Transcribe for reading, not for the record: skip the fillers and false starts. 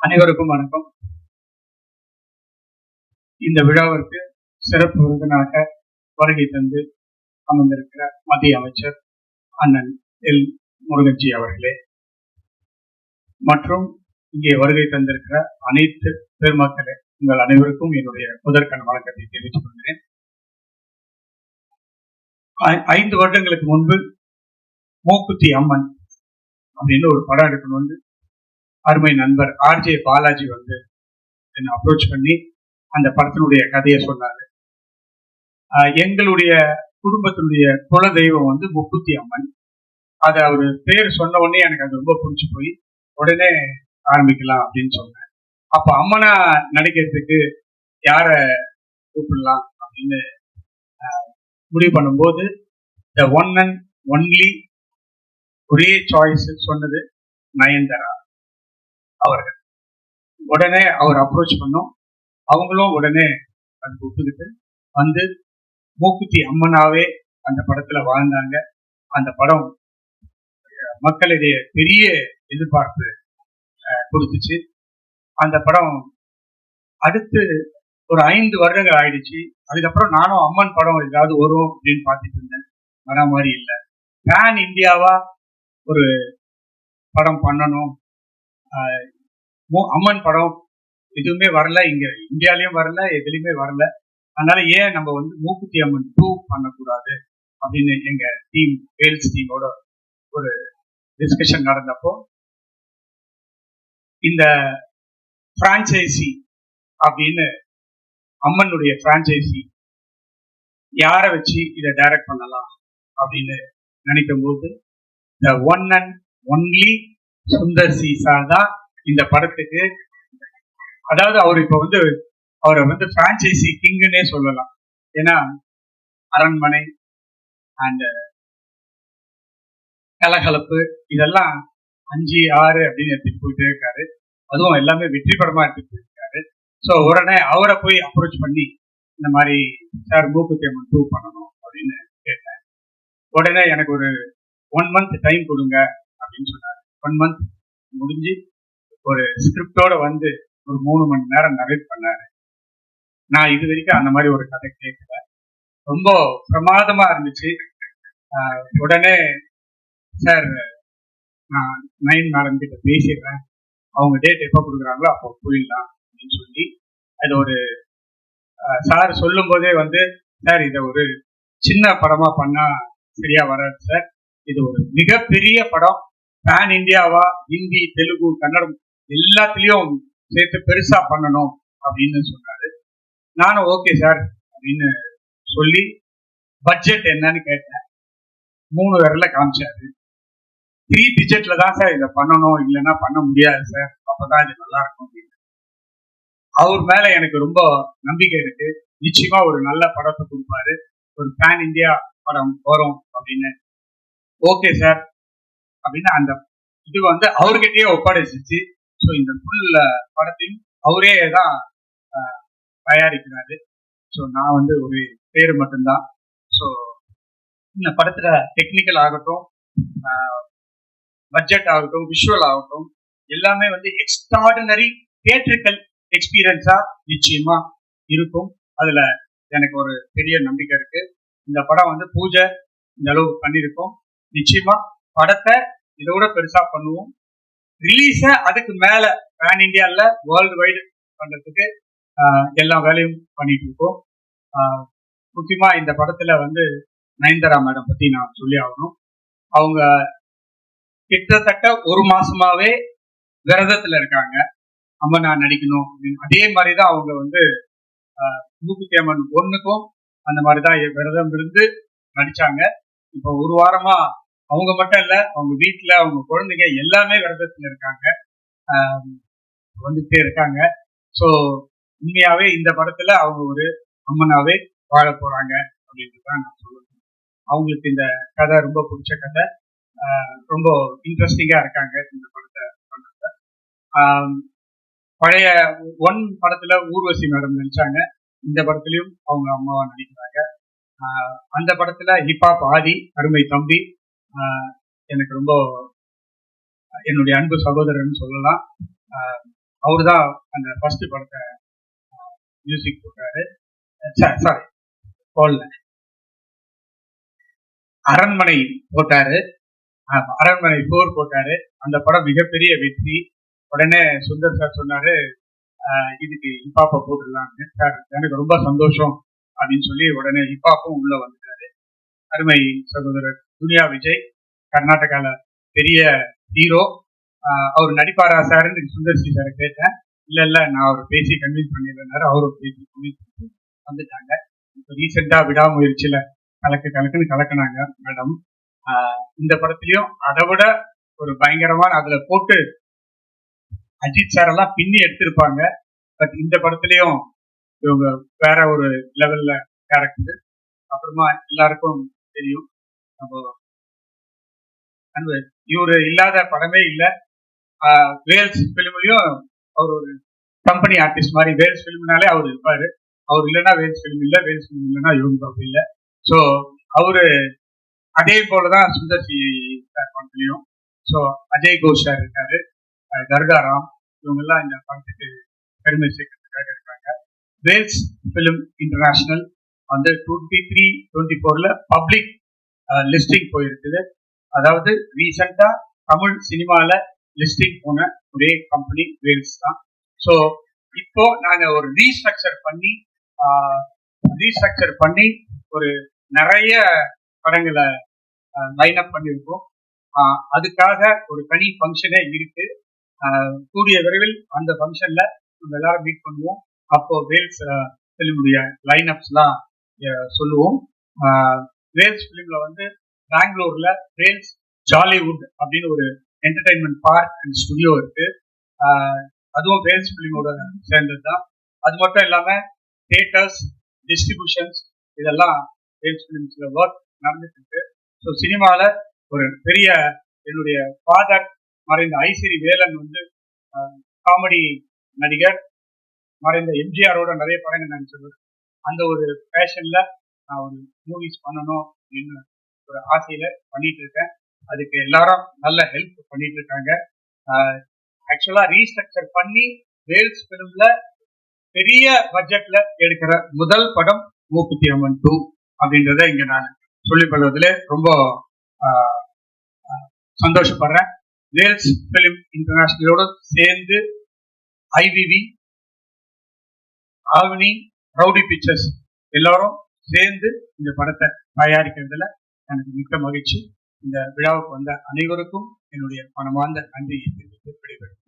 அனைவருக்கும் வணக்கம். இந்த விழாவிற்கு சிறப்பு விருந்தினராக வருகை தந்து அமர்ந்திருக்கிற மத்திய அமைச்சர் அண்ணன் எல் முருகன்ஜி அவர்களே மற்றும் இங்கே வருகை தந்திருக்கிற அனைத்து பெருமக்களே, உங்கள் அனைவருக்கும் என்னுடைய முதற்கண் வணக்கத்தை தெரிவித்துக் கொள்கிறேன். 5 வருடங்களுக்கு முன்பு மூக்குத்தி அம்மன் அப்படின்னு ஒரு படம் எடுக்கணும்னு அருமை நண்பர் ஆர்ஜே பாலாஜி வந்து என்னை அப்ரோச் பண்ணி அந்த படத்தினுடைய கதையை சொன்னாரு. எங்களுடைய குடும்பத்தினுடைய குல தெய்வம் வந்து முக்குத்தி அம்மன். அதை அவரு பேர் சொன்ன உடனே எனக்கு அது ரொம்ப பிடிச்சி போய் உடனே ஆரம்பிக்கலாம் அப்படின்னு சொன்னேன். அப்ப அம்மனா நடிக்கிறதுக்கு யார கூப்பிடலாம் அப்படின்னு முடிவு பண்ணும்போது த ஒன் அண்ட் ஒன்லி ஒரே சாய்ஸ் சொன்னது நயன்தாரா அவர்கள். உடனே அவர் அப்ரோச் பண்ணோம். அவங்களும் உடனே அதுக்கு ஒத்துக்கிட்டு வந்து மூக்குத்தி அம்மனாவே அந்த படத்துல வாழ்ந்தாங்க. அந்த படம் மக்களுடைய பெரிய எதிர்பார்ப்பு கொடுத்துச்சு. அந்த படம் அடுத்து ஒரு 5 வருடங்கள் ஆயிடுச்சு. அதுக்கப்புறம் நானும் அம்மன் படம் ஏதாவது வரும் அப்படின்னு பார்த்துட்டு இருந்தேன். வர மாதிரி இல்லை. பேன் இந்தியாவா ஒரு படம் பண்ணணும், அம்மன் படம் எதுவுமே வரல, இங்க இந்தியாலயும் வரல, எதுலையுமே வரல. அதனால ஏன் நம்ம வந்து மூக்குத்தி அம்மன் 2 பண்ணக்கூடாது அப்படின்னு எங்க டீம் வேல்ஸ் டீமோட ஒரு டிஸ்கஷன் நடந்தப்போ இந்த பிரான்சைசி அப்படின்னு அம்மனுடைய பிரான்சைசி யாரை வச்சு இதை டைரக்ட் பண்ணலாம் அப்படின்னு நினைக்கும் போது the one and only Sundar C sir தான் இந்த படத்துக்கு, அதாவது அவர் இப்ப வந்து அவரை வந்து பிரான்சைசி கிங்குன்னே சொல்லலாம். ஏன்னா அரண்மனை அண்ட் கலகலப்பு இதெல்லாம் 5, 6 அப்படின்னு எடுத்துட்டு போயிட்டே இருக்காரு. அதுவும் எல்லாமே வெற்றி படமா எடுத்துட்டு போயிருக்காரு. ஸோ உடனே அவரை போய் அப்ரோச் பண்ணி இந்த மாதிரி சார் மூக்குத்தி அம்மன் 2 பண்ணணும் அப்படின்னு கேட்டேன். உடனே எனக்கு ஒரு 1 month டைம் கொடுங்க அப்படின்னு சொன்னாரு. 1 month முடிஞ்சு ஒரு ஸ்கிரிப்டோட வந்து ஒரு 3 மணி நேரம் நரேட் பண்ணாரு. நான் இது வரைக்கும் அந்த மாதிரி ஒரு கதை கேட்கல. ரொம்ப பிரமாதமா இருந்துச்சு. உடனே சார் நான் 9 மேடம் கிட்ட பேசிடுறேன், அவங்க டேட் எப்போ கொடுக்குறாங்களோ அப்போ போயிடலாம் அப்படின்னு சொல்லி அது ஒரு சார் சொல்லும் போதே வந்து சார் இதை ஒரு சின்ன படமா பண்ணா சரியா வராது சார், இது ஒரு மிகப்பெரிய படம், பேன் இந்தியாவா ஹிந்தி தெலுங்கு கன்னடம் எல்லாத்துலயும் சேர்த்து பெருசா பண்ணணும் அப்படின்னு சொன்னாரு. நானும் ஓகே சார் அப்படின்னு சொல்லி பட்ஜெட் என்னன்னு கேட்டேன். 3 விரல காமிச்சாரு. 3 டிஜிட்ல தான் சார் இதை பண்ணணும், இல்லைன்னா பண்ண முடியாது சார், அப்பதான் இது நல்லா இருக்கும் அப்படின்னு. அவர் மேல எனக்கு ரொம்ப நம்பிக்கை இருக்கு. நிச்சயமா ஒரு நல்ல படத்தை கொடுப்பாரு, ஒரு பேன் இந்தியா படம் வரும் அப்படின்னு. ஓகே சார் அப்படின்னு அந்த இது வந்து அவர்கிட்டயே ஒப்படைச்சிச்சு. ஸோ இந்த ஃபுல் படத்தையும் அவரே தான் தயாரிக்கிறாரு. ஸோ நான் வந்து ஒரு பேர் மட்டும்தான். ஸோ இந்த படத்துல டெக்னிக்கல் ஆகட்டும், பட்ஜெட் ஆகட்டும், விஷுவல் ஆகட்டும் எல்லாமே வந்து எக்ஸ்ட்ராடினரி தியேட்ரிக்கல் எக்ஸ்பீரியன்ஸா நிச்சயமா இருக்கும். அதுல எனக்கு ஒரு பெரிய நம்பிக்கை இருக்கு. இந்த படம் வந்து பூஜை இந்த அளவு பண்ணியிருக்கோம். நிச்சயமா படத்தை இதோட பெருசா பண்ணுவோம். ரிலீஸ அதுக்கு மேல பேன் இந்தியால வேர்ல்டு வைடு பண்றதுக்கு எல்லா வேலையும் பண்ணிட்டு இருக்கோம். முக்கியமா இந்த படத்துல வந்து நயன்தாரா மேடம் பத்தி நான் சொல்லி ஆகணும். அவங்க கிட்டத்தட்ட 1 மாசமாவே விரதத்துல இருக்காங்க. அம்மன் நான் நடிக்கணும் அப்படின்னு. அதே மாதிரிதான் அவங்க வந்து மூக்குத்தி அம்மன் 1க்கும் அந்த மாதிரிதான் விரதம் இருந்து நடிச்சாங்க. இப்போ 1 வாரமா அவங்க மட்டும் இல்ல, அவங்க வீட்டுல அவங்க குழந்தைங்க எல்லாமே விரதத்துல இருக்காங்க, வந்துட்டே இருக்காங்க. ஸோ உண்மையாவே இந்த படத்துல அவங்க ஒரு அம்மனாவே வாழ போறாங்க அப்படின்ட்டுதான் நான் சொல்லுவேன். அவங்களுக்கு இந்த கதை ரொம்ப பிடிச்ச கதை, ரொம்ப இன்ட்ரெஸ்டிங்கா இருக்காங்க இந்த படத்தை பண்றத. பழைய 1 படத்துல ஊர்வசி மேடம் நடிச்சாங்க. இந்த படத்துலயும் அவங்க அம்மாவா நடிக்கிறாங்க. அந்த படத்துல ஹிப்ஹாப் ஆதி அருமை தம்பி எனக்கு ரொம்ப என்னுடைய அன்பு சகோதரன் சொல்லலாம். அவரு தான் அந்த ஃபர்ஸ்ட் படத்தை மியூசிக் போட்டாரு. சாரி, போடல, அரண்மனை போட்டாரு. அரண்மனை 4 போட்டாரு. அந்த படம் மிகப்பெரிய வெற்றி. உடனே சுந்தர் சார் சொன்னாரு, இதுக்கு ஹிப்ஹாப்பை போட்டுடலாம்னு. சார் எனக்கு ரொம்ப சந்தோஷம் அப்படின்னு சொல்லி உடனே ஹிப்ஹாப்பும் உள்ள வந்துட்டாரு. அருமை சகோதரர் துனியா விஜய், கர்நாடகால பெரிய ஹீரோ. அவர் நடிப்பாரா சார்ன்னு சுந்தர் சி சாரை கேட்டேன். இல்ல நான் அவர் பேசி கன்வின்ஸ் பண்ணிடுறாரு. அவரும் பேசி கன்வின்ஸ் பண்ணி வந்துட்டாங்க. இப்போ ரீசெண்டா விடாமுயற்சியில கலக்குன்னு கலக்குனாங்க மேடம். இந்த படத்துலயும் அதை விட ஒரு பயங்கரமான, அதுல போட்டு அஜித் சார் எல்லாம் பின்னி எடுத்திருப்பாங்க. பட் இந்த படத்துலயும் இவங்க வேற ஒரு லெவல்ல கேரக்டர். அப்புறமா எல்லாருக்கும் தெரியும், நம்ம இவரு இல்லாத படமே இல்லை. வேல்ஸ் பிலிம்லயும் அவர் ஒரு கம்பெனி ஆர்டிஸ்ட் மாதிரி. வேல்ஸ் பிலிம்னாலே அவர் இருப்பாரு. அவர் இல்லைன்னா வேல்ஸ் பிலிம் இல்லை, வேல்ஸ் பிலிம் இல்லைன்னா யோகி பாபு இல்லை. ஸோ அவரு அதே போலதான் சுந்தர் சி சார் படத்துலயும். ஸோ அஜய் கோஷ் சார் இருக்காரு, கர்காராம், இவங்க எல்லாம் இந்த படத்துக்கு பெருமை சேர்க்கறதுக்காக இருக்காங்க. வேல்ஸ் பிலிம் இன்டர்நேஷனல் வந்து 23-24 பப்ளிக் லிஸ்டிங் போயிருக்குது. அதாவது ரீசெண்டா தமிழ் சினிமால லிஸ்டிங் போன ஒரே கம்பெனி வேல்ஸ் தான். ஸோ இப்போ நாங்க ஒரு ரீஸ்ட்ரக்சர் பண்ணி ஒரு நிறைய படங்களை லைன் அப் பண்ணியிருக்கோம். அதுக்காக ஒரு தனி ஃபங்க்ஷனே இருக்கு. கூடிய விரைவில் அந்த ஃபங்க்ஷன்ல நம்ம எல்லாரும் மீட் பண்ணுவோம். அப்போ வேல்ஸ் பிலிமுடைய லைன் அப்ஸ்லாம் சொல்லுவோம். வேல்ஸ் பிலிம்ல வந்து பெங்களூர்ல வேல்ஸ் ஜாலிவுட் அப்படின்னு ஒரு என்டர்டைன்மெண்ட் பார்க் அண்ட் ஸ்டுடியோ இருக்கு. அதுவும் வேல்ஸ் பிலிமோட சேர்ந்தது தான். அது மட்டும் இல்லாம தியேட்டர்ஸ், டிஸ்ட்ரிபியூஷன்ஸ், இதெல்லாம் வேல்ஸ் பிலிம்ஸ்ல ஒர்க் நடந்துட்டு இருக்கு. ஸோ சினிமாவில் ஒரு பெரிய, என்னுடைய ஃபாதர் மறைந்த ஐசிறி வேலன் வந்து காமெடி நடிகர், மறைந்த எம்ஜிஆரோட நிறைய படங்கள் நடிச்சவர். அந்த ஒரு பேஷன்ல நான் ஒரு மூவிஸ் பண்ணணும் அப்படின்னு ஒரு ஆசையில பண்ணிட்டு இருக்கேன். அதுக்கு எல்லாரும் நல்ல ஹெல்ப் பண்ணிட்டு இருக்காங்க. ஆக்சுவலா ரீஸ்ட்ரக்சர் பண்ணி வேல்ஸ் பிலிம்ல பெரிய பட்ஜெட்ல எடுக்கிற முதல் படம் மூக்குத்தி அம்மன் 2 அப்படின்றத இங்க நான் சொல்லிக் கொள்வதில் ரொம்ப சந்தோஷப்படுறேன். வேல்ஸ் பிலிம் இன்டர்நேஷனலோடு சேர்ந்து ஐவிவி, ஆவணி, ரவுடி பிக்சர்ஸ் எல்லாரும் சேர்ந்து இந்த படத்தை தயாரிக்கிறதுல எனக்கு மிக்க மகிழ்ச்சி. இந்த விழாவுக்கு வந்த அனைவருக்கும் என்னுடைய மனமார்ந்த நன்றியை தெரிவித்து விடைபெறுகிறேன்.